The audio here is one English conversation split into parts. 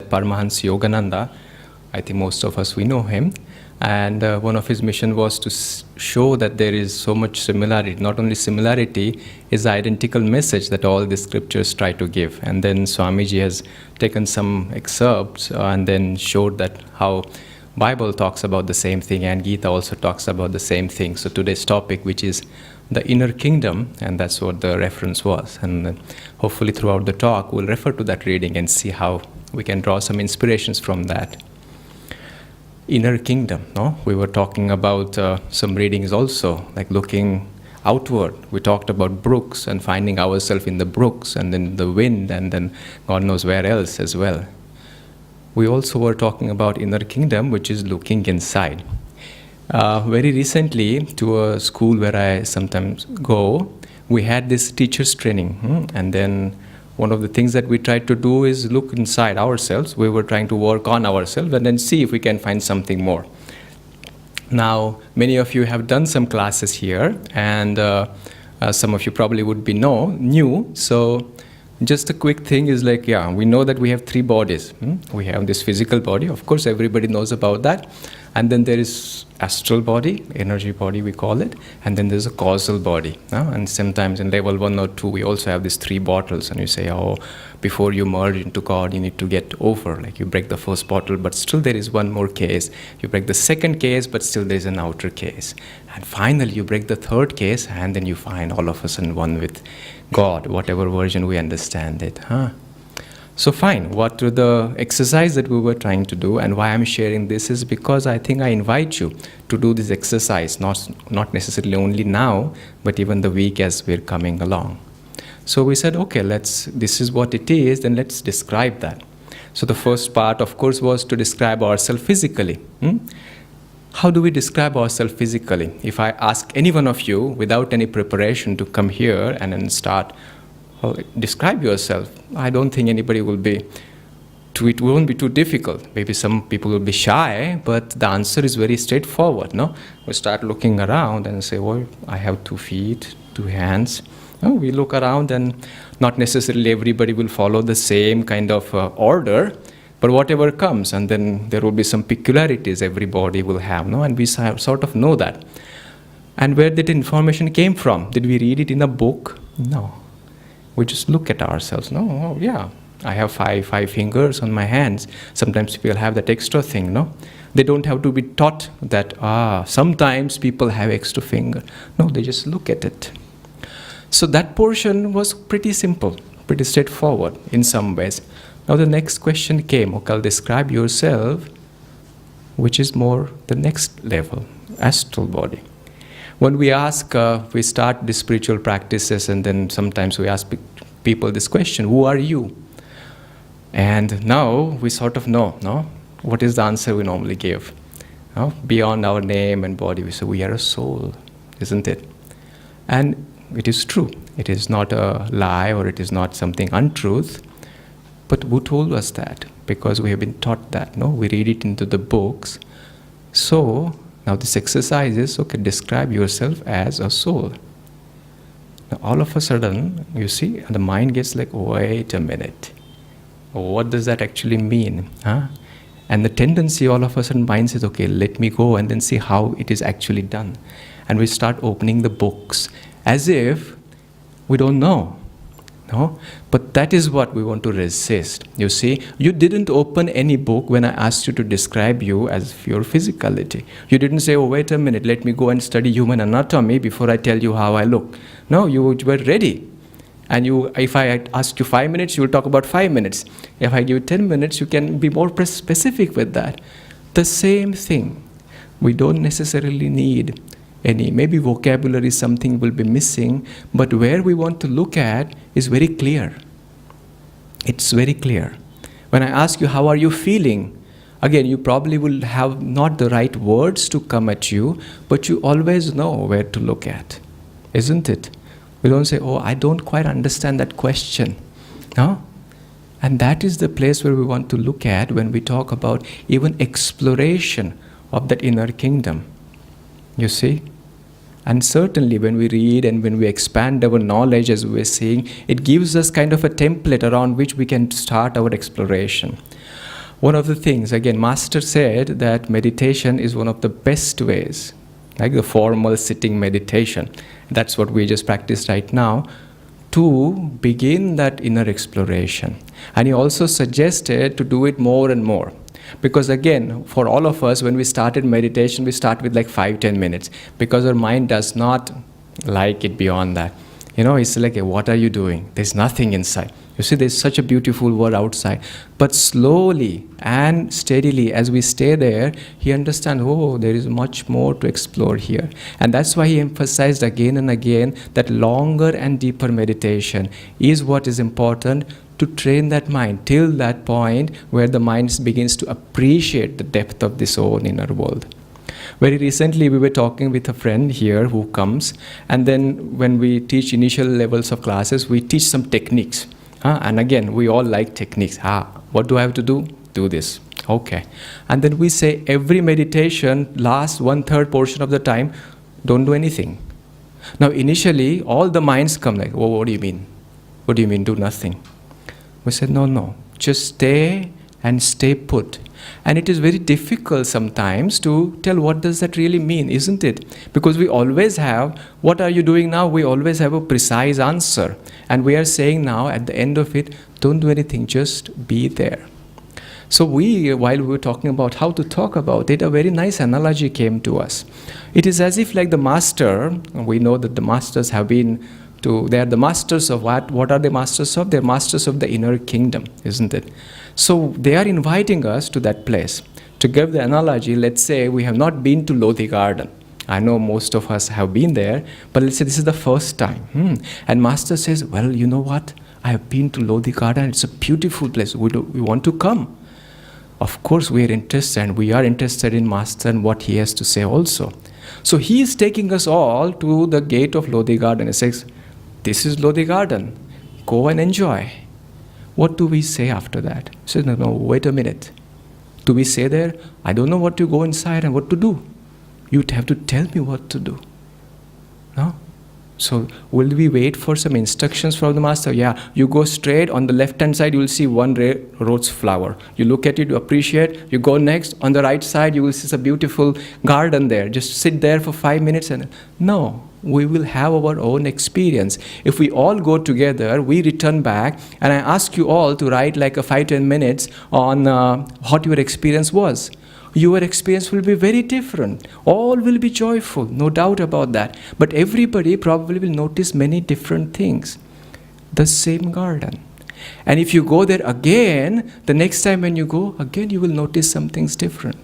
that Paramahansa Yogananda. I think most of us, we know him. And one of his mission was to show that there is so much similarity. Not only similarity, is the identical message that all the scriptures try to give. And then Swamiji has taken some excerpts and then showed that how Bible talks about the same thing and Gita also talks about the same thing. So today's topic, which is the inner kingdom, and that's what the reference was. And hopefully throughout the talk, we'll refer to that reading and see how we can draw some inspirations from that. Inner kingdom, no? We were talking about some readings also, like looking outward. We talked about brooks and finding ourselves in the brooks and then the wind and then God knows where else as well. We also were talking about inner kingdom, which is looking inside. Very recently, to a school where I sometimes go, we had this teacher's training. And then one of the things that we tried to do is look inside ourselves. We were trying to work on ourselves and then see if we can find something more. Now, many of you have done some classes here, and some of you probably would be new. So just a quick thing is like, we know that we have 3 bodies. We have this physical body. Of course, everybody knows about that. And then there is astral body, energy body we call it, and then there's a causal body. And sometimes in level 1 or 2, we also have these 3 bottles, and you say, before you merge into God, you need to get over. Like you break the first bottle, but still there is one more case. You break the second case, but still there is an outer case. And finally, you break the third case, and then you find all of us in one with God, whatever version we understand it. So fine, what were the exercise that we were trying to do, and why I'm sharing this is because I think I invite you to do this exercise, not necessarily only now, but even the week as we're coming along. So we said, okay, this is what it is, then let's describe that. So the first part, of course, was to describe ourselves physically. How do we describe ourselves physically? If I ask any one of you, without any preparation, to come here and then start, describe yourself, I don't think anybody will be, it won't be too difficult. Maybe some people will be shy, but the answer is very straightforward, no? We start looking around and say, I have 2 feet, 2 hands. We look around and not necessarily everybody will follow the same kind of order, but whatever comes, and then there will be some peculiarities everybody will have, no? And we sort of know that. And where did information came from? Did we read it in a book? No. We just look at ourselves. I have five fingers on my hands. Sometimes people have that extra thing, no? They don't have to be taught that, sometimes people have extra finger. No, they just look at it. So that portion was pretty simple, pretty straightforward in some ways. Now the next question came, okay, describe yourself, which is more the next level, astral body. When we ask, we start the spiritual practices, and then sometimes we ask people this question, who are you? And now we sort of know, no? What is the answer we normally give? No? Beyond our name and body, we say we are a soul, isn't it? And it is true. It is not a lie, or it is not something untruth. But who told us that? Because we have been taught that, no? We read it into the books. So now this exercise is, okay, describe yourself as a soul. Now all of a sudden, you see, the mind gets like, wait a minute. What does that actually mean? And the tendency all of a sudden mind says, okay, let me go and then see how it is actually done. And we start opening the books as if we don't know. No? But that is what we want to resist. You see, you didn't open any book when I asked you to describe you as your physicality. You didn't say, wait a minute, let me go and study human anatomy before I tell you how I look. No, you were ready. And if I ask you 5 minutes, you will talk about 5 minutes. If I give you 10 minutes, you can be more specific with that. The same thing. We don't necessarily need any, maybe vocabulary, something will be missing, but where we want to look at is very clear. It's very clear. When I ask you, how are you feeling? Again, you probably will have not the right words to come at you, but you always know where to look at, isn't it? We don't say, I don't quite understand that question. No? And that is the place where we want to look at when we talk about even exploration of that inner kingdom. You see? And certainly when we read and when we expand our knowledge, as we were saying, it gives us kind of a template around which we can start our exploration. One of the things, again, Master said that meditation is one of the best ways, like the formal sitting meditation. That's what we just practiced right now, to begin that inner exploration. And he also suggested to do it more and more. Because again, for all of us, when we started meditation, we start with like 5-10 minutes, because our mind does not like it beyond that. It's like, hey, what are you doing? There's nothing inside. You see, there's such a beautiful world outside. But slowly and steadily, as we stay there, he understands, oh, there is much more to explore here. And that's why he emphasized again and again that longer and deeper meditation is what is important to train that mind till that point where the mind begins to appreciate the depth of this own inner world. Very recently, we were talking with a friend here who comes, and then when we teach initial levels of classes, we teach some techniques. And again, we all like techniques. What do I have to do? Do this. Okay. And then we say every meditation lasts 1/3 portion of the time, don't do anything. Now, initially, all the minds come like, oh, what do you mean? What do you mean, do nothing? We said, no, just stay and stay put. And it is very difficult sometimes to tell what does that really mean, isn't it? Because we always have, what are you doing now? We always have a precise answer. And we are saying now, at the end of it, don't do anything, just be there. So while we were talking about how to talk about it, a very nice analogy came to us. It is as if like the master, we know that the masters have been they are the masters of what? What are they masters of? They're masters of the inner kingdom, isn't it? So they are inviting us to that place. To give the analogy, let's say we have not been to Lodhi Garden. I know most of us have been there, but let's say this is the first time. And Master says, well, you know what? I have been to Lodhi Garden. It's a beautiful place. We want to come. Of course, we are interested, and we are interested in Master and what he has to say also. So he is taking us all to the gate of Lodhi Garden. He says, this is Lodhi Garden. Go and enjoy. What do we say after that? He says, no, wait a minute. Do we say there, I don't know what to go inside and what to do? You'd have to tell me what to do. No? So will we wait for some instructions from the master? Yeah, you go straight. On the left-hand side, you will see one rose flower. You look at it, you appreciate. You go next. On the right side, you will see a beautiful garden there. Just sit there for 5 minutes. No, we will have our own experience. If we all go together, we return back, and I ask you all to write like a 5-10 minutes on what your experience was. Your experience will be very different. All will be joyful, no doubt about that. But everybody probably will notice many different things. The same garden. And if you go there again, the next time when you go, again you will notice some things different.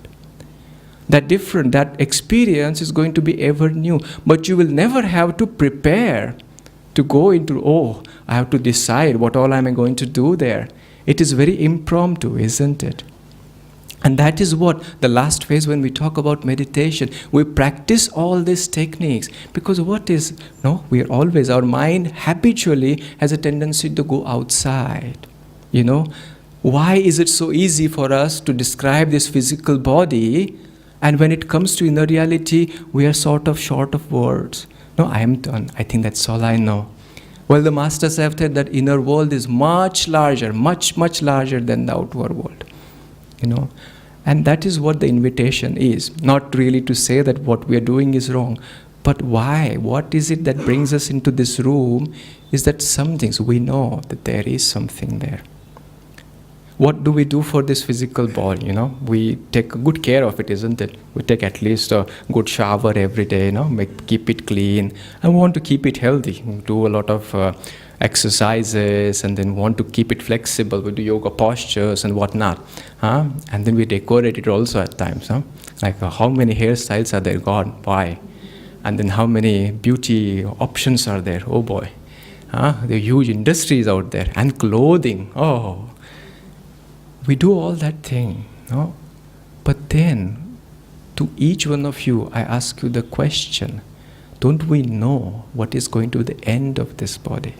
That experience is going to be ever new. But you will never have to prepare to go into, I have to decide what all am I going to do there. It is very impromptu, isn't it? And that is what the last phase when we talk about meditation, we practice all these techniques because our mind habitually has a tendency to go outside. Why is it so easy for us to describe this physical body, and when it comes to inner reality, we are sort of short of words? No, I am done. I think that's all I know. Well, the masters have said that inner world is much larger, much, much larger than the outward world. And that is what the invitation is. Not really to say that what we are doing is wrong, but why? What is it that brings us into this room? Is that some things we know that there is something there. What do we do for this physical body? We take good care of it, isn't it? We take at least a good shower every day, keep it clean, and we want to keep it healthy. We do a lot of exercises, and then want to keep it flexible. We do yoga postures and whatnot. And then we decorate it also at times. Like how many hairstyles are there? God, why? And then how many beauty options are there? Oh boy. There are huge industries out there. And clothing. Oh. We do all that thing. But then, to each one of you, I ask you the question, don't we know what is going to be the end of this body?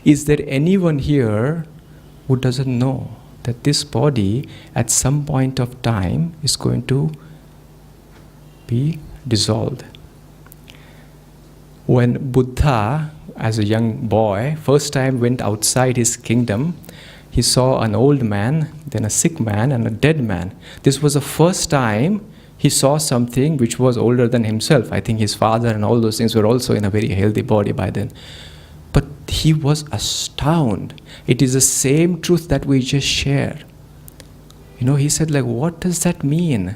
Is there anyone here who doesn't know that this body at some point of time is going to be dissolved? When Buddha, as a young boy, first time went outside his kingdom, he saw an old man, then a sick man, and a dead man. This was the first time he saw something which was older than himself. I think his father and all those things were also in a very healthy body by then. But he was astounded. It is the same truth that we just shared. He said, like, what does that mean?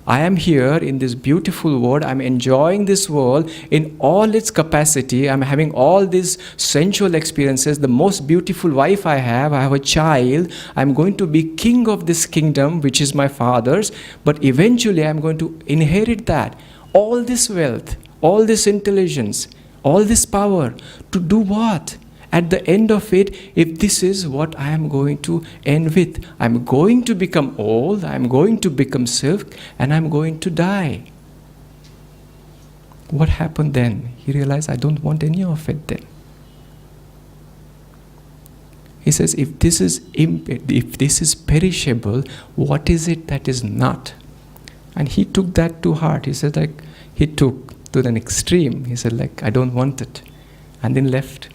I am here in this beautiful world. I'm enjoying this world in all its capacity. I'm having all these sensual experiences. The most beautiful wife I have a child. I'm going to be king of this kingdom, which is my father's. But eventually I'm going to inherit that. All this wealth, all this intelligence, all this power. To do what? At the end of it, if this is what I am going to end with, I'm going to become old, I'm going to become sick, and I'm going to die. What happened then? He realized, I don't want any of it then. He says, if this is perishable, what is it that is not? And he took that to heart. He said, like, he took to an extreme. He said, like, I don't want it. And then left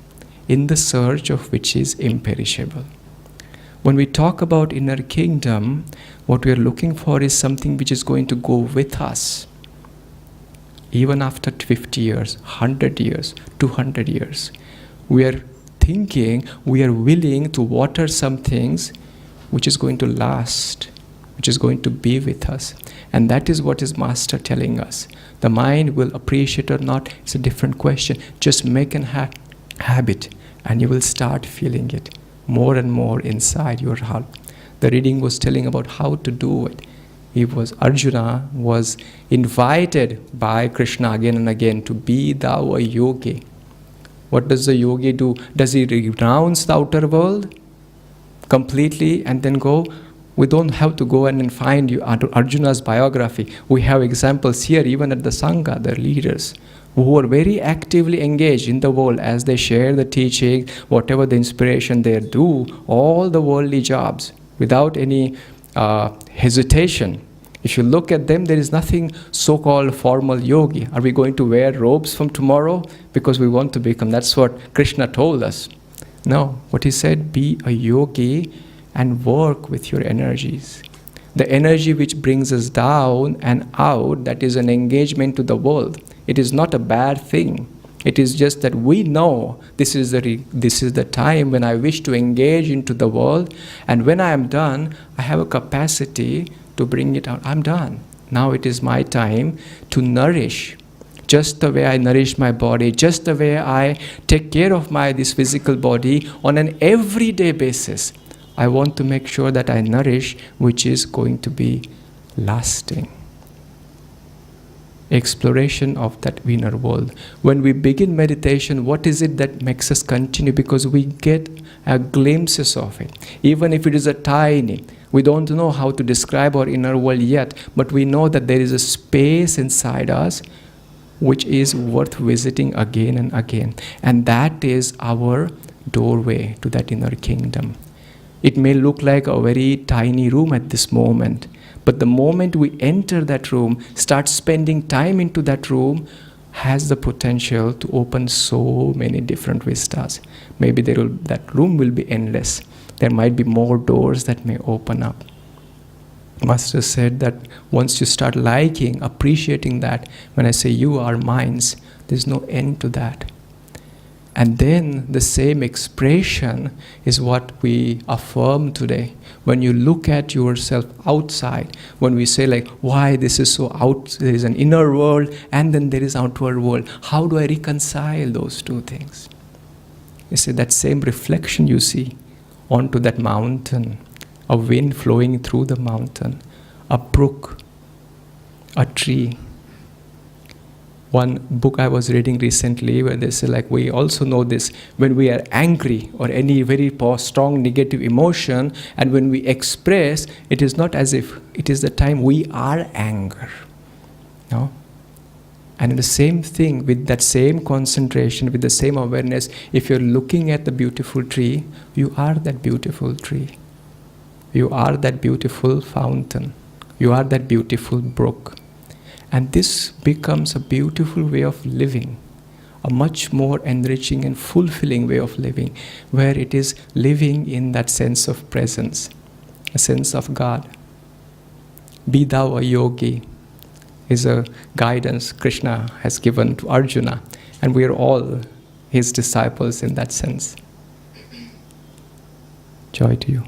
in the search of which is imperishable. When we talk about inner kingdom, what we are looking for is something which is going to go with us. Even after 50 years, 100 years, 200 years. We are thinking, we are willing to water some things which is going to last, which is going to be with us. And that is what is Master telling us. The mind will appreciate or not, it's a different question. Just make an habit. And you will start feeling it more and more inside your heart. The reading was telling about how to do it. Arjuna was invited by Krishna again and again to be thou a yogi. What does the yogi do? Does he renounce the outer world completely and then go? We don't have to go and find Arjuna's biography. We have examples here, even at the Sangha, the leaders, who are very actively engaged in the world as they share the teaching, whatever the inspiration they do, all the worldly jobs, without any hesitation. If you look at them, there is nothing so-called formal yogi. Are we going to wear robes from tomorrow because we want to become? That's what Krishna told us. No, what he said, be a yogi and work with your energies. The energy which brings us down and out, that is an engagement to the world. It is not a bad thing. It is just that we know this is the time when I wish to engage into the world, and when I am done, I have a capacity to bring it out. I'm done. Now it is my time to nourish. Just the way I nourish my body, just the way I take care of this physical body on an everyday basis. I want to make sure that I nourish which is going to be lasting. Exploration of that inner world. When we begin meditation, what is it that makes us continue? Because we get glimpses of it. Even if it is a tiny, we don't know how to describe our inner world yet, but we know that there is a space inside us which is worth visiting again and again. And that is our doorway to that inner kingdom. It may look like a very tiny room at this moment, but the moment we enter that room, start spending time into that room, has the potential to open so many different vistas. Maybe that room will be endless. There might be more doors that may open up. Master said that once you start liking, appreciating that, when I say you are minds, there's no end to that. And then the same expression is what we affirm today. When you look at yourself outside, when we say like, why this is so out, there is an inner world and then there is outward world. How do I reconcile those two things? You see, that same reflection you see onto that mountain, a wind flowing through the mountain, a brook, a tree. One book I was reading recently where they say like, we also know this, when we are angry or any very strong negative emotion, and when we express, it is not as if it is the time we are anger. No? And the same thing, with that same concentration, with the same awareness, if you're looking at the beautiful tree, you are that beautiful tree. You are that beautiful fountain. You are that beautiful brook. And this becomes a beautiful way of living. a much more enriching and fulfilling way of living, where it is living in that sense of presence, a sense of God. Be thou a yogi is a guidance Krishna has given to Arjuna, and we are all his disciples in that sense. Joy to you.